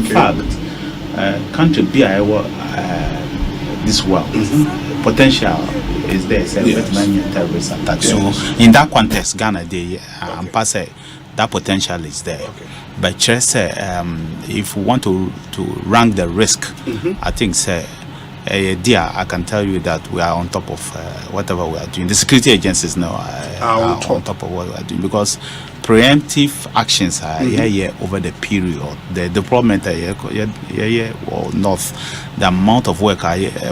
fact, country be this world potential is there. Terrorist attack. So in that context, Ghana, I'm passing. That potential is there. But just if we want to rank the risk, I think I can tell you that we are on top of whatever we are doing. The security agencies now are on top of what we are doing, because preemptive actions are over the period. The deployment or north, the amount of work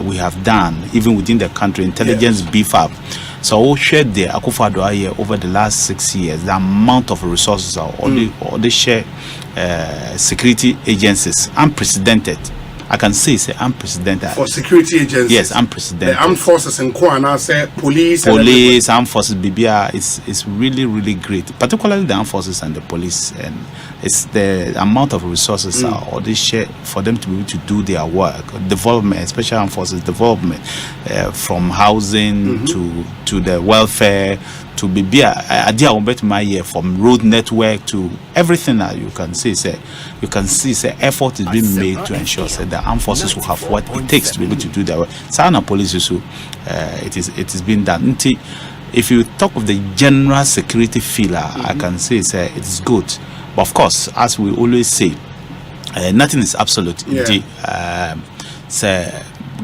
we have done, even within the country, intelligence beef up. So we shared the Akufo-Addo over the last 6 years. The amount of resources or the share security agencies unprecedented. I can say unprecedented for security agencies. Yes, unprecedented. The armed forces in Kwana, say police, armed forces, BBR is really great. Particularly the armed forces and the police, and it's the amount of resources or they share for them to be able to do their work, development, especially armed forces development, from housing to the welfare. To be idea from road network to everything that you can see, effort is being made to ensure that the armed forces will have what it takes to be able to do their work. Sana police also, it is being done. If you talk of the general security feel, I can say it is good. But of course, as we always say, nothing is absolute.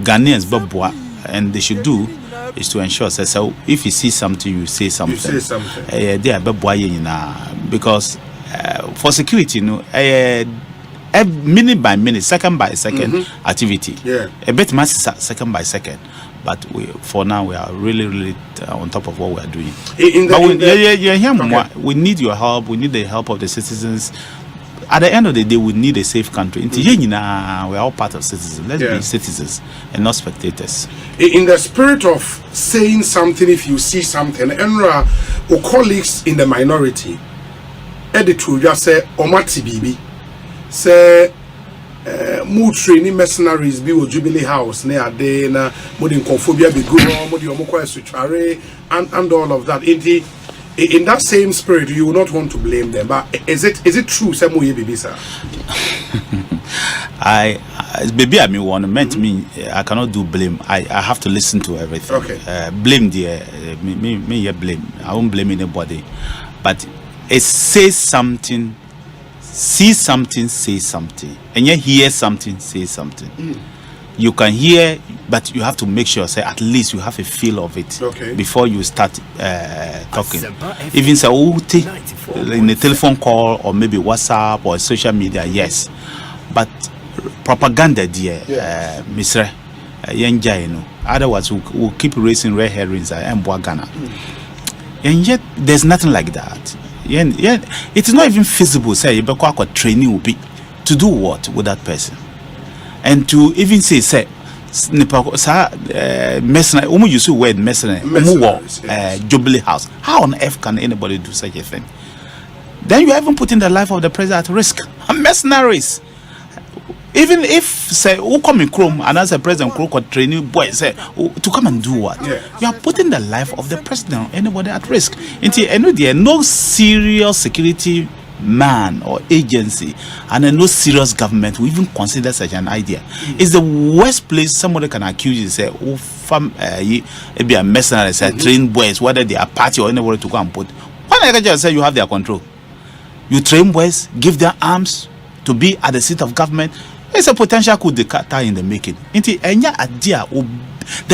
Ghanaians babwa, and they should do is to ensure so if you see something, you say something. They are because for security, minute by minute, second by second activity. A bit much second by second. But for now, we are really on top of what we are doing. We need your help. We need the help of the citizens. At the end of the day, we need a safe country. We are all part of citizens. Let's be citizens and not spectators. In the spirit of saying something, if you see something, Enra or colleagues in the minority, Trȯuble just say, Omati Bibi, say, more training mercenaries be with Jubilee House, near Dana, Modin Conphobia be good, Modio Moko Suchare, and all of that. In that same spirit, you will not want to blame them. But is it true, Samuel Bibi, sir? Baby, I mean, one meant me. I cannot do blame. I have to listen to everything. Okay. Blame me blame. I won't blame anybody. But it says something, see something, say something, and you hear something, say something. You can hear, but you have to make sure, say, at least you have a feel of it before you start talking. Even say, in a telephone call or maybe WhatsApp or social media, yes. But propaganda, Mr. Otherwise, we'll keep raising red herrings and Ghana. And yet, there's nothing like that. It is not even feasible, say, training will be to do what with that person. And to even say mercenary, you see word mercenary, Jubilee House. How on earth can anybody do such a thing? Then you are even putting the life of the president at risk. Mercenaries. Even if say who come in Chrome and as a president Cȯup training boy say to come and do what? You are putting the life of the president or anybody at risk. Until there no serious security man or agency and no serious government will even consider such an idea. It's the worst place somebody can accuse you, say, be a mercenary, say, train boys, whether they are party or anybody to go and put. When I just say you have their control, you train boys, give them arms to be at the seat of government. It's a potential coup d'etat in the making. There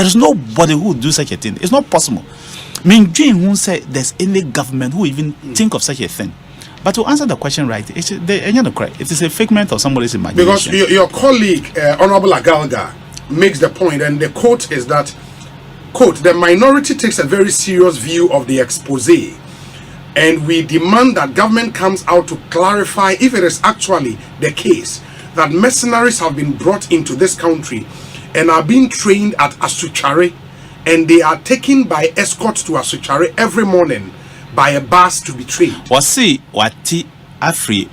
is nobody who would do such a thing. It's not possible. Who say there's any government who even think of such a thing. But to answer the question right, it is a figment of somebody's imagination. Because your colleague, Honorable Agalga, makes the point, and the quote is that, quote, the minority takes a very serious view of the expose, and we demand that government comes out to clarify if it is actually the case that mercenaries have been brought into this country and are being trained at Asuchare, and they are taken by escorts to Asuchare every morning by a bus to be trained. See what Afri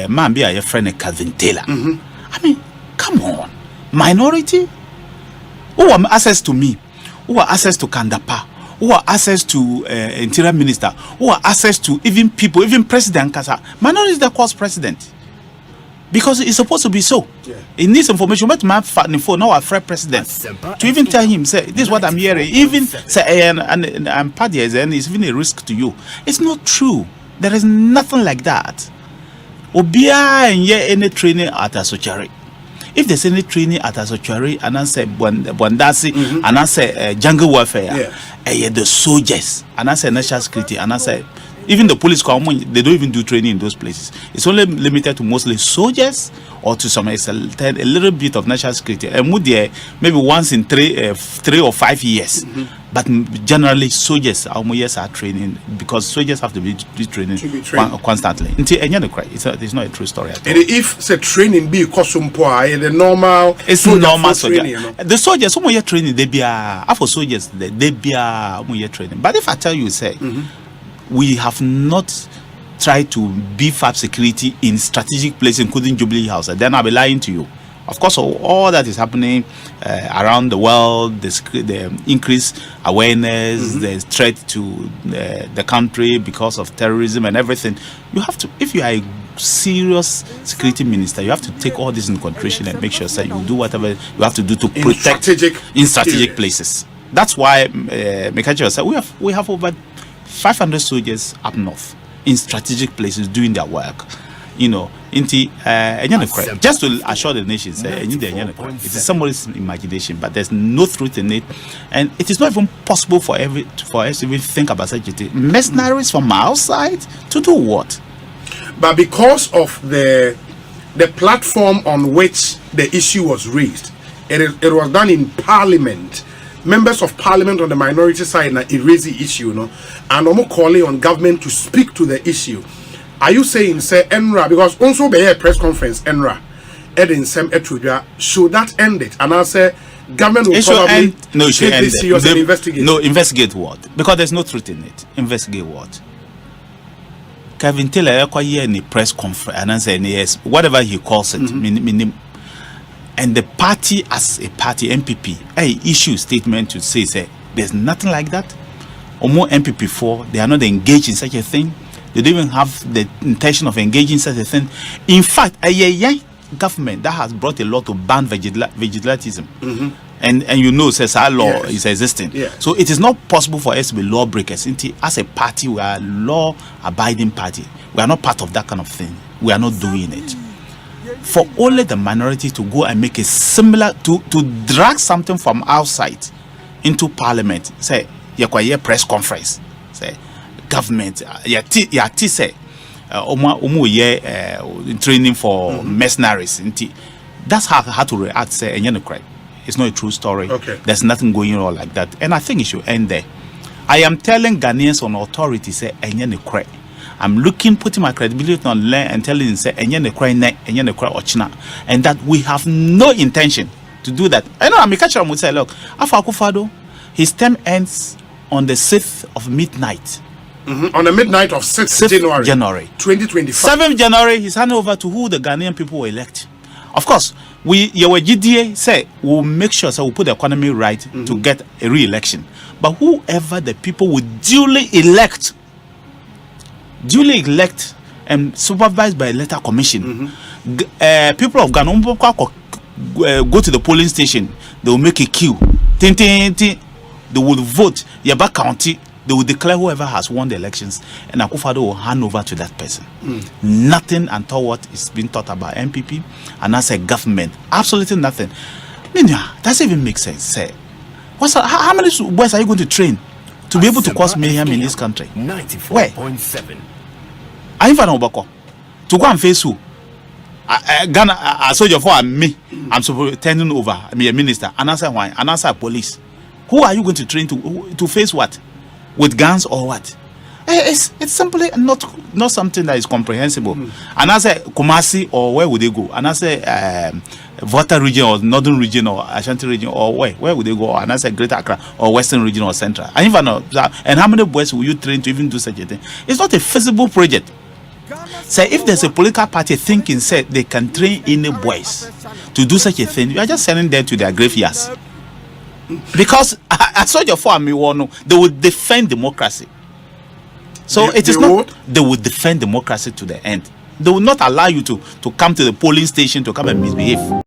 man be a friend Kelvin Taylor. I mean, come on, minority who have access to me, who have access to Kandapa, who have access to interior minister, who have access to even people, even president Kasa. Minority is the course president. Because it's supposed to be so. Yeah. He needs information. But my phone, now our friend president, to even tell him, say, this is what I'm hearing. Even say, and party and it's even a risk to you. It's not true. There is nothing like that. Obia and yeah, any training at a sochari. If there's any training at a sochari, and I say Bondasi, and I say jungle warfare, the soldiers, and I say national security, and I say even the police come, they don't even do training in those places. It's only limited to mostly soldiers or to some extent a little bit of national security. And maybe once in 3 or 5 years. But generally, soldiers are training because soldiers have to be training constantly. It's not a true story at all. And if the training be the normal, it's normal soldier. The soldiers, some year training, they be for soldiers, they be training. But if I tell you, say, we have not tried to beef up security in strategic places, including Jubilee House, then I'll be lying to you. Of course, all that is happening around the world, the increased awareness, the threat to the country because of terrorism and everything. You have to, if you are a serious security minister, you have to take all this in consideration and make sure that you do whatever you have to do to protect in strategic places. That's why Mekachi said we have over 500 soldiers up north in strategic places doing their work. Just to assure the nation, it is somebody's imagination, but there's no truth in it, and it is not even possible for us to even think about such a thing. Mercenaries from outside to do what? But because of the platform on which the issue was raised, it was done in Parliament. Members of Parliament on the minority side it raised the issue, and I'm calling on government to speak to the issue. Are you saying, say, ENRA, because also be a press conference, ENRA, Edin Sem Trȯuble, should that end it? And I say, government will probably take this serious and investigate. No, investigate what? Because there's no truth in it. Investigate what? Kelvin Taylor, in a press conference, and I say, yes, whatever he calls it, and the party as a party, MPP, issue statement to say, there's nothing like that. Or more MPP4, they are not engaged in such a thing. They don't even have the intention of engaging in such a thing. In fact, a young government that has brought a law to ban vigilantism. And says our law is existing. So it is not possible for us to be lawbreakers. As a party, we are a law-abiding party. We are not part of that kind of thing. We are not doing it. For only the minority to go and make a similar, to drag something from outside into Parliament, say, press conference, say, government, say, training for mercenaries. That's how to react, say, and it's not a true story. There's nothing going on like that. And I think it should end there. I am telling Ghanaians on authority, say, I'm putting my credibility on land and telling them, say, and that we have no intention to do that. I know Mekachi would say, look, Alpha Akufo-Addo, his term ends on the 6th of midnight. On the midnight of 6th January 2025. 7th January, he's handed over to who the Ghanaian people will elect. Of course, your GDA say we'll make sure we'll put the economy right to get a re-election. But whoever the people will duly elect and supervised by a letter commission, people of Ghana go to the polling station, they will make a queue. They will vote. Yaba County, they will declare whoever has won the elections, and Akufo-Addo will hand over to that person. Nothing until what is being taught about MPP and as a government. Absolutely nothing. Does even make sense? Say, how many boys are you going to train to be able to cause mayhem in this country? 94.7. I even know to go and face who? Ghana, a soldier for me. I'm supposed turning over. I'm a minister. And answer why? And answer police. Who are you going to train to face what? With guns or what? It's simply not something that is comprehensible. And I say Kumasi, or where would they go? And I say Volta region or northern region or Ashanti region, or where would they go? And I say Greater Accra or western region or central. And even and how many boys will you train to even do such a thing? It's not a feasible project. Say if there's a political party thinking say they can train any boys to do such a thing, you are just sending them to their graveyards. Because I saw your for me they would defend democracy. So it is not they would defend democracy to the end. They will not allow you to come to the polling station to come and misbehave.